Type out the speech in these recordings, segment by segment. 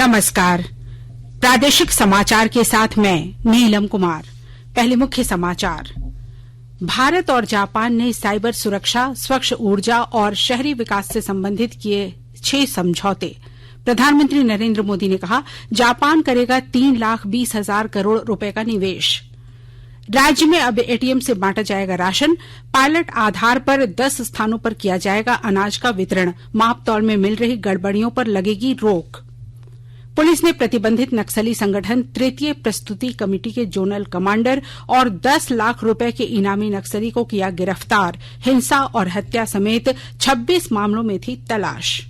नमस्कार। प्रादेशिक समाचार के साथ मैं नीलम कुमार। पहले मुख्य समाचार। भारत और जापान ने साइबर सुरक्षा, स्वच्छ ऊर्जा और शहरी विकास से संबंधित किए 6 समझौते। प्रधानमंत्री नरेंद्र मोदी ने कहा, जापान करेगा 3,20,000 करोड़ रुपए का निवेश। राज्य में अब एटीएम से बांटा जाएगा राशन। पायलट आधार पर 10 स्थानों पर किया जाएगा अनाज का वितरण। मापतौल में मिल रही गड़बड़ियों पर लगेगी रोक। पुलिस ने प्रतिबंधित नक्सली संगठन तृतीय प्रस्तुति कमेटी के जोनल कमांडर और 10 लाख रुपए के इनामी नक्सली को किया गिरफ्तार। हिंसा और हत्या समेत 26 मामलों में थी तलाश।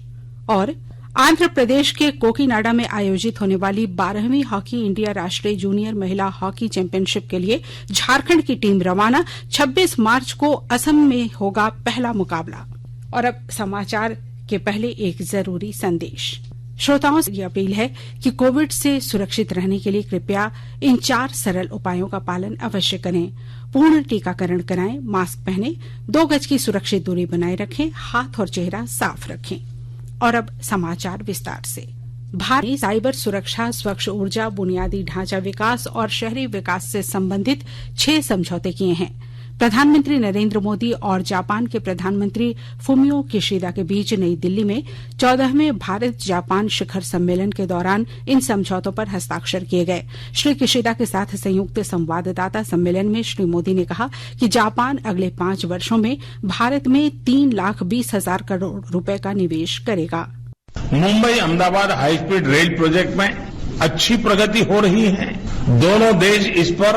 और आंध्र प्रदेश के कोकीनाडा में आयोजित होने वाली 12वीं हॉकी इंडिया राष्ट्रीय जूनियर महिला हॉकी चैंपियनशिप के लिए झारखंड की टीम रवाना। 26 मार्च को असम में होगा पहला मुकाबला। और अब समाचार के पहले एक जरूरी संदेश। श्रोताओं से अपील है कि कोविड से सुरक्षित रहने के लिए कृपया इन 4 सरल उपायों का पालन अवश्य करें। पूर्ण टीकाकरण कराएं, मास्क पहनें, 2 गज की सुरक्षित दूरी बनाए रखें, हाथ और चेहरा साफ रखें। और अब समाचार विस्तार से। भारत ने साइबर सुरक्षा, स्वच्छ ऊर्जा, बुनियादी ढांचा विकास और शहरी विकास से संबंधित 6 समझौते किए हैं। प्रधानमंत्री नरेंद्र मोदी और जापान के प्रधानमंत्री फुमियो किशिदा के बीच नई दिल्ली में 14वें भारत जापान शिखर सम्मेलन के दौरान इन समझौतों पर हस्ताक्षर किए गए। श्री किशिदा के साथ संयुक्त संवाददाता सम्मेलन में श्री मोदी ने कहा कि जापान अगले 5 वर्षों में भारत में 3,20,000 करोड़ रुपए का निवेश करेगा। Mumbai Ahmedabad high speed rail project में अच्छी प्रगति हो रही है। दोनों देश इस पर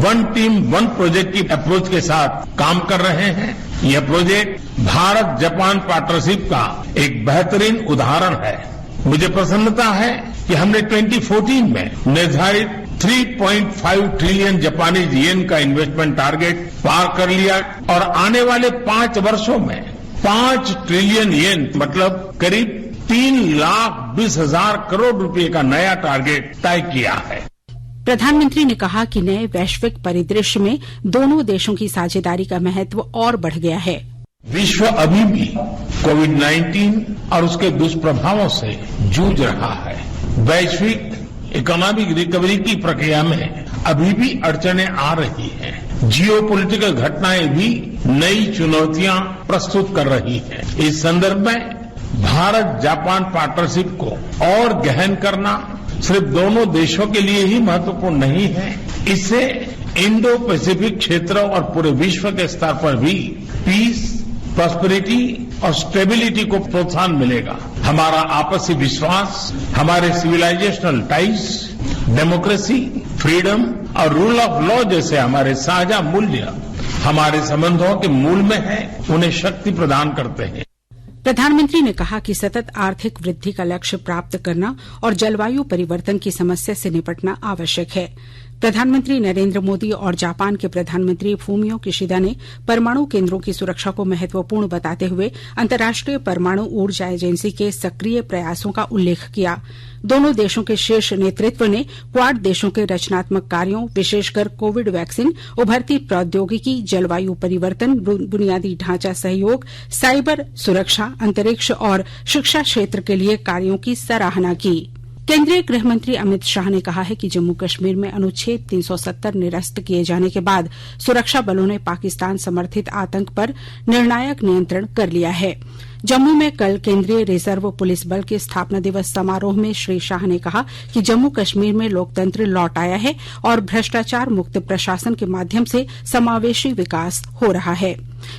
वन टीम वन प्रोजेक्ट की अप्रोच के साथ काम कर रहे हैं। यह प्रोजेक्ट भारत जापान पार्टनरशिप का एक बेहतरीन उदाहरण है। मुझे प्रसन्नता है कि हमने 2014 में निर्धारित 3.5 ट्रिलियन जापानीज येन का इन्वेस्टमेंट टारगेट पार कर लिया और आने वाले 5 वर्षों में 5 ट्रिलियन येन मतलब करीब 3,20,000 करोड़ रुपए का नया टारगेट तय किया है। प्रधानमंत्री ने कहा कि नए वैश्विक परिदृश्य में दोनों देशों की साझेदारी का महत्व और बढ़ गया है। विश्व अभी भी कोविड-19 और उसके दुष्प्रभावों से जूझ रहा है। वैश्विक इकोनॉमिक रिकवरी की प्रक्रिया में अभी भी अड़चनें आ रही हैं। जियोपॉलिटिकल घटनाएं भी नई चुनौतियां प्रस्तुत कर रही हैं। इस संदर्भ में भारत जापान पार्टनरशिप को और गहन करना सिर्फ दोनों देशों के लिए ही महत्वपूर्ण नहीं है। इससे इंडो पैसिफिक क्षेत्र और पूरे विश्व के स्तर पर भी पीस, प्रॉस्पेरिटी और स्टेबिलिटी को प्रोत्साहन मिलेगा। हमारा आपसी विश्वास, हमारे सिविलाइजेशनल टाइज, डेमोक्रेसी, फ्रीडम और रूल ऑफ लॉ जैसे हमारे साझा मूल्य हमारे संबंधों के मूल में है, उन्हें शक्ति प्रदान करते हैं। प्रधानमंत्री ने कहा कि सतत आर्थिक वृद्धि का लक्ष्य प्राप्त करना और जलवायु परिवर्तन की समस्या से निपटना आवश्यक है। प्रधानमंत्री नरेंद्र मोदी और जापान के प्रधानमंत्री फुमियो किशिदा ने परमाणु केंद्रों की सुरक्षा को महत्वपूर्ण बताते हुए अंतर्राष्ट्रीय परमाणु ऊर्जा एजेंसी के सक्रिय प्रयासों का उल्लेख किया। दोनों देशों के शीर्ष नेतृत्व ने क्वाड देशों के रचनात्मक कार्यों, विशेषकर कोविड वैक्सीन, उभरती प्रौद्योगिकी, जलवायु परिवर्तन, बुनियादी ढांचा सहयोग, साइबर सुरक्षा, अंतरिक्ष और शिक्षा क्षेत्र के लिए कार्यों की सराहना की। केंद्रीय गृह मंत्री अमित शाह ने कहा है कि जम्मू कश्मीर में अनुच्छेद 370 निरस्त किए जाने के बाद सुरक्षा बलों ने पाकिस्तान समर्थित आतंक पर निर्णायक नियंत्रण कर लिया है। जम्मू में कल केंद्रीय रिजर्व पुलिस बल के स्थापना दिवस समारोह में श्री शाह ने कहा कि जम्मू कश्मीर में लोकतंत्र लौट आया है और भ्रष्टाचार मुक्त प्रशासन के माध्यम से समावेशी विकास हो रहा है।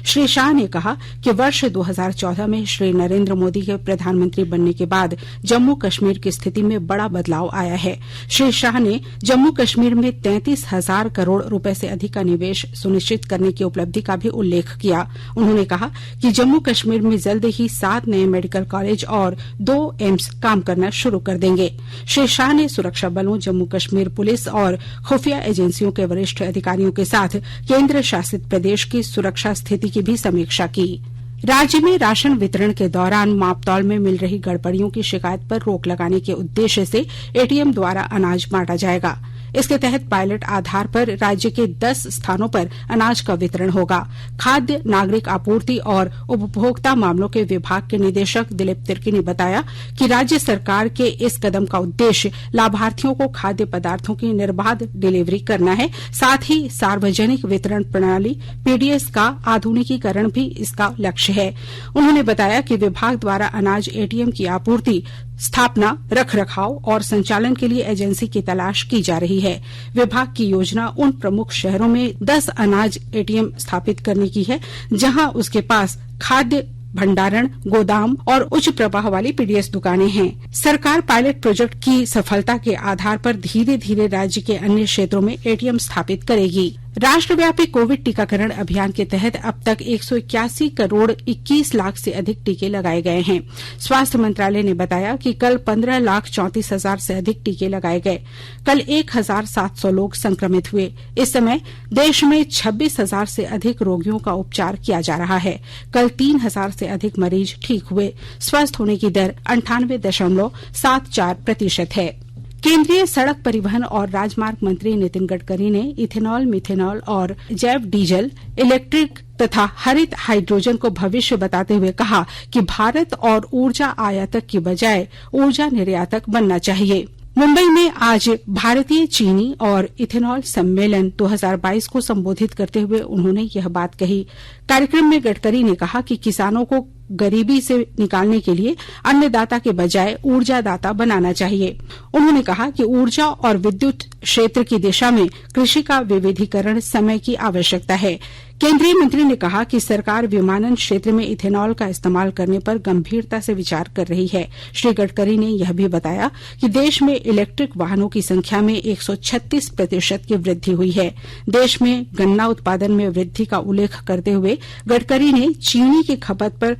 श्री शाह ने कहा कि वर्ष 2014 में श्री नरेंद्र मोदी के प्रधानमंत्री बनने के बाद जम्मू कश्मीर की स्थिति में बड़ा बदलाव आया है। श्री शाह ने जम्मू कश्मीर में 33,000 करोड़ रुपए से अधिक का निवेश सुनिश्चित करने की उपलब्धि का भी उल्लेख किया। उन्होंने कहा कि जम्मू कश्मीर में जल्द ही 7 नए मेडिकल कॉलेज और 2 एम्स काम करना शुरू कर देंगे। श्री शाह ने सुरक्षा बलों, जम्मू कश्मीर पुलिस और खुफिया एजेंसियों के वरिष्ठ अधिकारियों के साथ केंद्र शासित प्रदेश की सुरक्षा स्थिति की भी समीक्षा की। राज्य में राशन वितरण के दौरान मापतौल में मिल रही गड़बड़ियों की शिकायत पर रोक लगाने के उद्देश्य से एटीएम द्वारा अनाज बांटा जाएगा। इसके तहत पायलट आधार पर राज्य के 10 स्थानों पर अनाज का वितरण होगा। खाद्य नागरिक आपूर्ति और उपभोक्ता मामलों के विभाग के निदेशक दिलीप तिर्की ने बताया कि राज्य सरकार के इस कदम का उद्देश्य लाभार्थियों को खाद्य पदार्थों की निर्बाध डिलीवरी करना है। साथ ही सार्वजनिक वितरण प्रणाली पीडीएस का आधुनिकीकरण भी इसका लक्ष्य है। उन्होंने बताया कि विभाग द्वारा अनाज एटीएम की आपूर्ति, स्थापना, रखरखाव और संचालन के लिए एजेंसी की तलाश की जा रही है। विभाग की योजना उन प्रमुख शहरों में 10 अनाज एटीएम स्थापित करने की है जहां उसके पास खाद्य भंडारण, गोदाम और उच्च प्रवाह वाली पीडीएस दुकानें हैं। सरकार पायलट प्रोजेक्ट की सफलता के आधार पर धीरे धीरे राज्य के अन्य क्षेत्रों में एटीएम स्थापित करेगी। राष्ट्रव्यापी कोविड टीकाकरण अभियान के तहत अब तक 181 करोड़ 21 लाख से अधिक टीके लगाए गए हैं। स्वास्थ्य मंत्रालय ने बताया कि कल 15,34,000 से अधिक टीके लगाए गए। कल 1,700 लोग संक्रमित हुए। इस समय देश में 26,000 से अधिक रोगियों का उपचार किया जा रहा है। कल 3,000 से अधिक मरीज ठीक हुए। स्वस्थ होने की दर 98.74% है। केंद्रीय सड़क परिवहन और राजमार्ग मंत्री नितिन गडकरी ने इथेनॉल, मिथेनॉल और जैव डीजल, इलेक्ट्रिक तथा हरित हाइड्रोजन को भविष्य बताते हुए कहा कि भारत और ऊर्जा आयातक की बजाय ऊर्जा निर्यातक बनना चाहिए। मुंबई में आज भारतीय चीनी और इथेनॉल सम्मेलन 2022 को संबोधित करते हुए उन्होंने यह बात कही। कार्यक्रम में गडकरी ने कहा कि किसानों को गरीबी से निकालने के लिए अन्नदाता के बजाय ऊर्जादाता बनाना चाहिए। उन्होंने कहा कि ऊर्जा और विद्युत क्षेत्र की दिशा में कृषि का विविधीकरण समय की आवश्यकता है। केंद्रीय मंत्री ने कहा कि सरकार विमानन क्षेत्र में इथेनॉल का इस्तेमाल करने पर गंभीरता से विचार कर रही है। श्री गडकरी ने यह भी बताया कि देश में इलेक्ट्रिक वाहनों की संख्या में 136% की वृद्धि हुई है। देश में गन्ना उत्पादन में वृद्धि का उल्लेख करते हुए गडकरी ने चीनी की खपत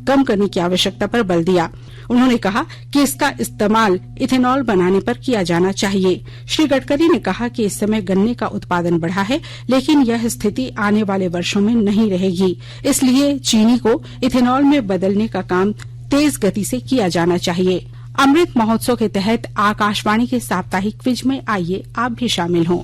कम करने की आवश्यकता पर बल दिया। उन्होंने कहा कि इसका इस्तेमाल इथेनॉल बनाने पर किया जाना चाहिए। श्री गडकरी ने कहा कि इस समय गन्ने का उत्पादन बढ़ा है, लेकिन यह स्थिति आने वाले वर्षों में नहीं रहेगी। इसलिए चीनी को इथेनॉल में बदलने का काम तेज गति से किया जाना चाहिए। अमृत महोत्सव के तहत आकाशवाणी के साप्ताहिक क्विज में आइए आप भी शामिल हों।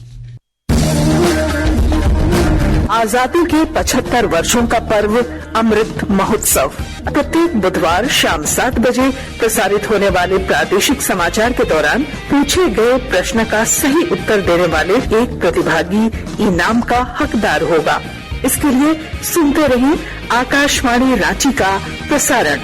आजादी के 75 वर्षों का पर्व अमृत महोत्सव प्रत्येक बुधवार शाम 7 बजे प्रसारित होने वाले प्रादेशिक समाचार के दौरान पूछे गए प्रश्न का सही उत्तर देने वाले एक प्रतिभागी इनाम का हकदार होगा। इसके लिए सुनते रहें आकाशवाणी रांची का प्रसारण।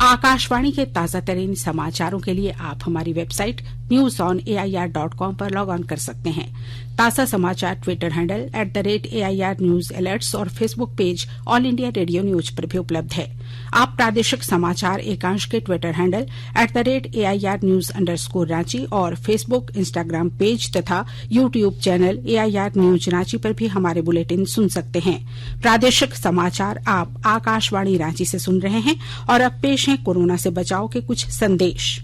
आकाशवाणी के ताजा तरीन समाचारों के लिए आप हमारी वेबसाइट newsonair.com पर लॉग ऑन कर सकते हैं। ताजा समाचार Twitter handle @AIR News Alerts और Facebook page all India radio news पर भी उपलब्ध है। आप प्रादेशिक समाचार एकांश के ट्विटर हैंडल @AIR News _ और फेसबुक, इंस्टाग्राम पेज तथा YouTube channel AIR News Ranchi पर भी हमारे बुलेटिन सुन सकते हैं। प्रादेशिक समाचार आप आकाशवाणी रांची से सुन रहे हैं और अब पेश है कोरोना से बचाव के कुछ संदेश।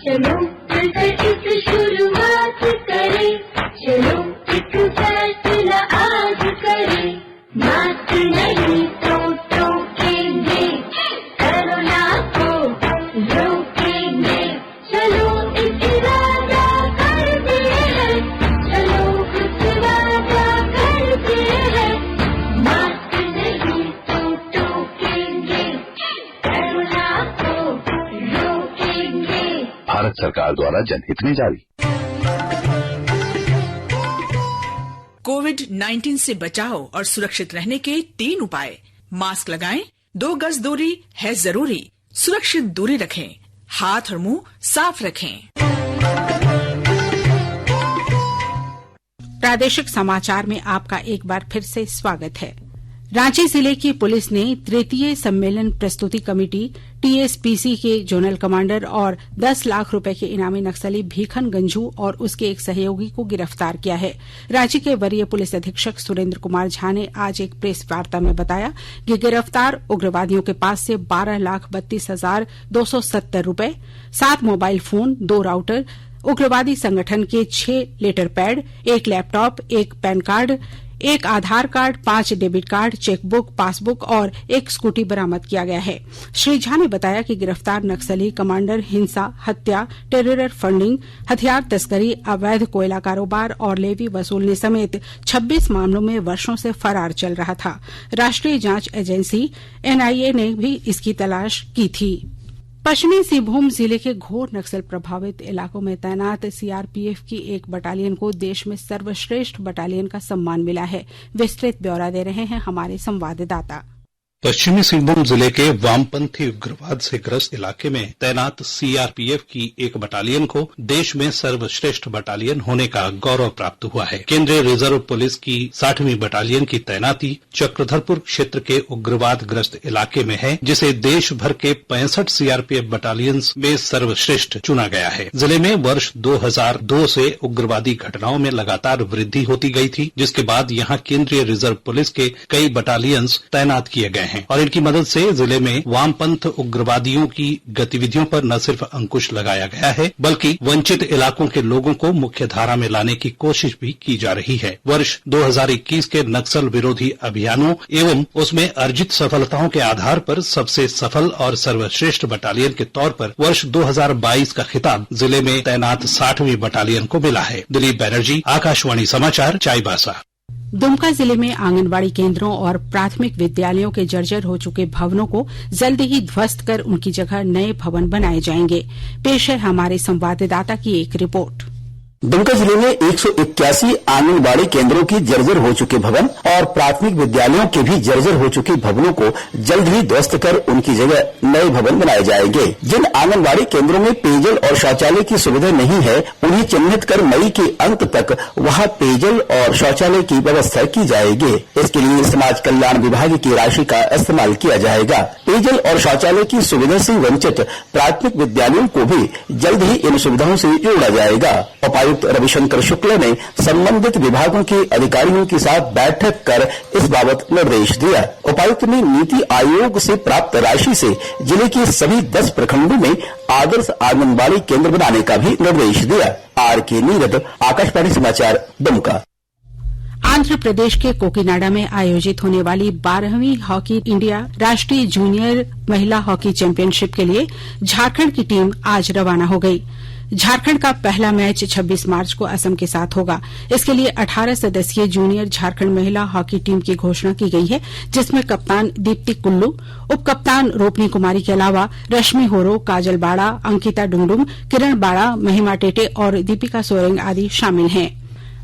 चलो मिलकर इस शुरुआत करें, चलो एक फैसला आज करें, मास्क नहीं तो टोकेंगे, कोरोना को रोकेंगे, चलो एक इरादा करते हैं, चलो कुछ वादा करते हैं, मास्क नहीं तो टोकेंगे, कोरोना को रोकेंगे। भारत सरकार द्वारा जनहित में जारी। कोविड-19 से बचाव और सुरक्षित रहने के 3 उपाय। मास्क लगाएं, 2 गज दूरी है जरूरी, सुरक्षित दूरी रखें, हाथ और मुंह साफ रखें। प्रादेशिक समाचार में आपका एक बार फिर से स्वागत है। रांची जिले की पुलिस ने तृतीय सम्मेलन प्रस्तुति कमेटी TSPC के जोनल कमांडर और 10 लाख रुपए के इनामी नक्सली भीखन गंझू और उसके एक सहयोगी को गिरफ्तार किया है। रांची के वरीय पुलिस अधीक्षक सुरेंद्र कुमार झा ने आज एक प्रेस वार्ता में बताया कि गिरफ्तार उग्रवादियों के पास से 12,32,270 रुपए, 7 मोबाइल फोन, 2 राउटर, उग्रवादी संगठन के 6 letter pad, 1 laptop, 1 PAN card, एक Aadhaar card, 5 debit card, chequebook, passbook और एक स्कूटी बरामद किया गया है। श्री झा ने बताया कि गिरफ्तार नक्सली कमांडर हिंसा, हत्या, टेरर फंडिंग, हथियार तस्करी, अवैध कोयला कारोबार और लेवी वसूलने समेत 26 मामलों में वर्षों से फरार चल रहा था। राष्ट्रीय जांच एजेंसी एनआईए ने भी इसकी तलाश की थी। पश्चिमी सिंहभूम जिले के घोर नक्सल प्रभावित इलाकों में तैनात सीआरपीएफ की एक बटालियन को देश में सर्वश्रेष्ठ बटालियन का सम्मान मिला है। विस्तृत ब्यौरा दे रहे हैं हमारे संवाददाता। पश्चिमी सिंहभूम जिले के वामपंथी उग्रवाद से ग्रस्त इलाके में तैनात सीआरपीएफ की एक बटालियन को देश में सर्वश्रेष्ठ बटालियन होने का गौरव प्राप्त हुआ है। केंद्रीय रिजर्व पुलिस की 60वीं बटालियन की तैनाती चक्रधरपुर क्षेत्र के उग्रवाद ग्रस्त इलाके में है, जिसे देश भर के 65 सीआरपीएफ बटालियंस में सर्वश्रेष्ठ चुना गया है। जिले में वर्ष 2002 से उग्रवादी घटनाओं में लगातार वृद्धि होती गई थी, जिसके बाद यहाँ केंद्रीय रिजर्व पुलिस के कई बटालियंस तैनात किए गए हैं और इनकी मदद से जिले में वामपंथ उग्रवादियों की गतिविधियों पर न सिर्फ अंकुश लगाया गया है, बल्कि वंचित इलाकों के लोगों को मुख्य धारा में लाने की कोशिश भी की जा रही है। वर्ष 2021 के नक्सल विरोधी अभियानों एवं उसमें अर्जित सफलताओं के आधार पर सबसे सफल और सर्वश्रेष्ठ बटालियन के तौर पर वर्ष 2022 का खिताब जिले में तैनात 60वीं बटालियन को मिला है। दिलीप बैनर्जी, आकाशवाणी समाचार, चाईबासा। दुमका जिले में आंगनबाड़ी केंद्रों और प्राथमिक विद्यालयों के जर्जर हो चुके भवनों को जल्द ही ध्वस्त कर उनकी जगह नए भवन बनाए जाएंगे। पेश है हमारे संवाददाता की एक रिपोर्ट। दुमका जिले में 181 आंगनबाड़ी केंद्रों की जर्जर हो चुके भवन और प्राथमिक विद्यालयों के भी जर्जर हो चुके भवनों को जल्द ही ध्वस्त कर उनकी जगह नए भवन बनाए जाएंगे। जिन आंगनबाड़ी केंद्रों में पेयजल और शौचालय की सुविधा नहीं है, उन्हें चिन्हित कर मई के अंत तक वहां पेयजल और शौचालय की व्यवस्था की जाएगी। इसके लिए समाज कल्याण विभाग की राशि का इस्तेमाल किया जाएगा। पेयजल और शौचालय की सुविधा से वंचित प्राथमिक विद्यालयों को भी जल्द ही इन सुविधाओं से जोड़ा जाएगा। उपायुक्त रविशंकर शुक्ला ने संबंधित विभागों के अधिकारियों के साथ बैठक कर इस बाबत निर्देश दिया। उपायुक्त ने नीति आयोग से प्राप्त राशि से जिले के सभी 10 प्रखंडों में आदर्श आंगनबाड़ी केंद्र बनाने का भी निर्देश दिया। आर.के. नीरद, आकाशवाणी समाचार, दुमका। आंध्र प्रदेश के कोकीनाडा में आयोजित होने वाली 12वीं हॉकी इंडिया राष्ट्रीय जूनियर महिला हॉकी चैंपियनशिप के लिए झारखंड की टीम आज रवाना हो गई। झारखंड का पहला मैच 26 मार्च को असम के साथ होगा। इसके लिए 18 सदस्यीय जूनियर झारखंड महिला हॉकी टीम की घोषणा की गई है, जिसमें कप्तान दीप्ति कुल्लू, उप कप्तान रोपनी कुमारी के अलावा रश्मि होरो, काजल बाड़ा, अंकिता डुंगडुंग, किरण बाड़ा, महिमा टेटे और दीपिका सोरेंग आदि शामिल हैं।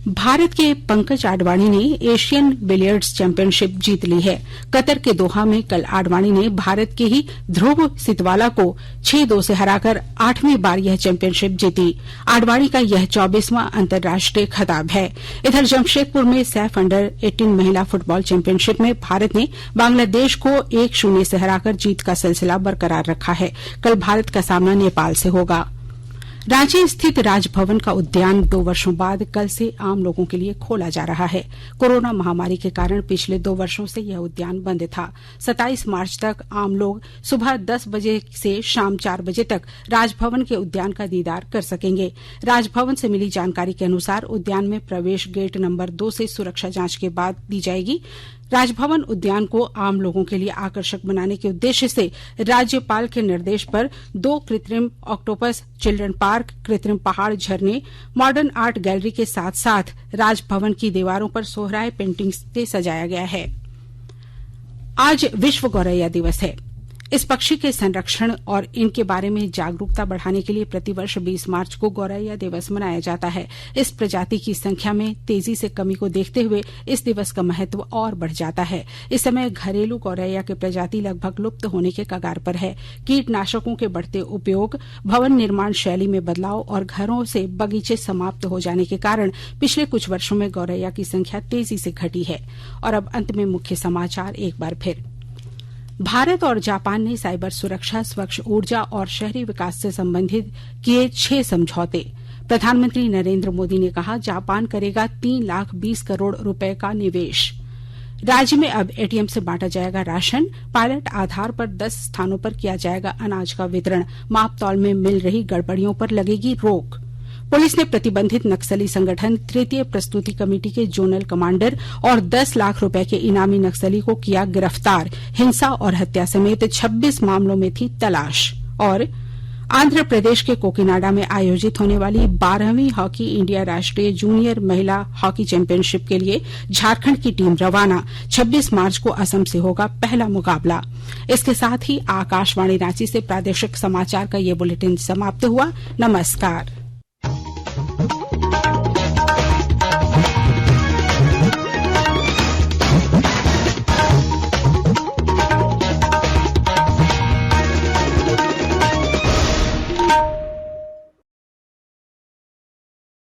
भारत के पंकज आडवाणी ने एशियन बिलियर्ड्स चैंपियनशिप जीत ली है। कतर के दोहा में कल आडवाणी ने भारत के ही ध्रुव सितवाला को 6-2 से हराकर 8वीं बार यह चैंपियनशिप जीती। आडवाणी का यह 24वां अंतर्राष्ट्रीय खिताब है। इधर जमशेदपुर में सैफ अंडर 18 महिला फुटबॉल चैंपियनशिप में भारत ने बांग्लादेश को 1-0 से हराकर जीत का सिलसिला बरकरार रखा है। कल भारत का सामना नेपाल से होगा। रांची स्थित राजभवन का उद्यान 2 वर्षों बाद कल से आम लोगों के लिए खोला जा रहा है। कोरोना महामारी के कारण पिछले 2 वर्षों से यह उद्यान बंद था। 27 मार्च तक आम लोग सुबह 10 बजे से शाम 4 बजे तक राजभवन के उद्यान का दीदार कर सकेंगे। राजभवन से मिली जानकारी के अनुसार उद्यान में प्रवेश गेट नंबर 2 से सुरक्षा जांच के बाद दी जाएगी। राजभवन उद्यान को आम लोगों के लिए आकर्षक बनाने के उद्देश्य से राज्यपाल के निर्देश पर 2 कृत्रिम ऑक्टोपस, चिल्ड्रन पार्क, कृत्रिम पहाड़, झरने, मॉडर्न आर्ट गैलरी के साथ साथ राजभवन की दीवारों पर सोहराय पेंटिंग से सजाया गया है। आज विश्व गौरैया दिवस है। इस पक्षी के संरक्षण और इनके बारे में जागरूकता बढ़ाने के लिए प्रतिवर्ष 20 मार्च को गौरैया दिवस मनाया जाता है। इस प्रजाति की संख्या में तेजी से कमी को देखते हुए इस दिवस का महत्व और बढ़ जाता है। इस समय घरेलू गौरैया की प्रजाति लगभग लुप्त होने के कगार पर है। कीटनाशकों के बढ़ते उपयोग, भवन निर्माण शैली में बदलाव और घरों से बगीचे समाप्त हो जाने के कारण पिछले कुछ वर्षों में गौरैया की संख्या तेजी से घटी है। और अब अंत में मुख्य समाचार एक बार फिर। भारत और जापान ने साइबर सुरक्षा, स्वच्छ ऊर्जा और शहरी विकास से संबंधित किए 6 समझौते। प्रधानमंत्री नरेंद्र मोदी ने कहा, जापान करेगा 3,20,000 करोड़ रुपए का निवेश। राज्य में अब एटीएम से बांटा जाएगा राशन। पायलट आधार पर 10 स्थानों पर किया जाएगा अनाज का वितरण। माप तौल में मिल रही गड़बड़ियों पर लगेगी रोक। पुलिस ने प्रतिबंधित नक्सली संगठन तृतीय प्रस्तुति कमेटी के जोनल कमांडर और 10 लाख रुपए के इनामी नक्सली को किया गिरफ्तार। हिंसा और हत्या समेत 26 मामलों में थी तलाश। और आंध्र प्रदेश के कोकिनाडा में आयोजित होने वाली 12वीं हॉकी इंडिया राष्ट्रीय जूनियर महिला हॉकी चैंपियनशिप के लिए झारखंड की टीम रवाना। 26 मार्च को असम से होगा पहला मुकाबला। इसके साथ ही आकाशवाणी रांची से प्रादेशिक समाचार का ये बुलेटिन समाप्त हुआ। नमस्कार।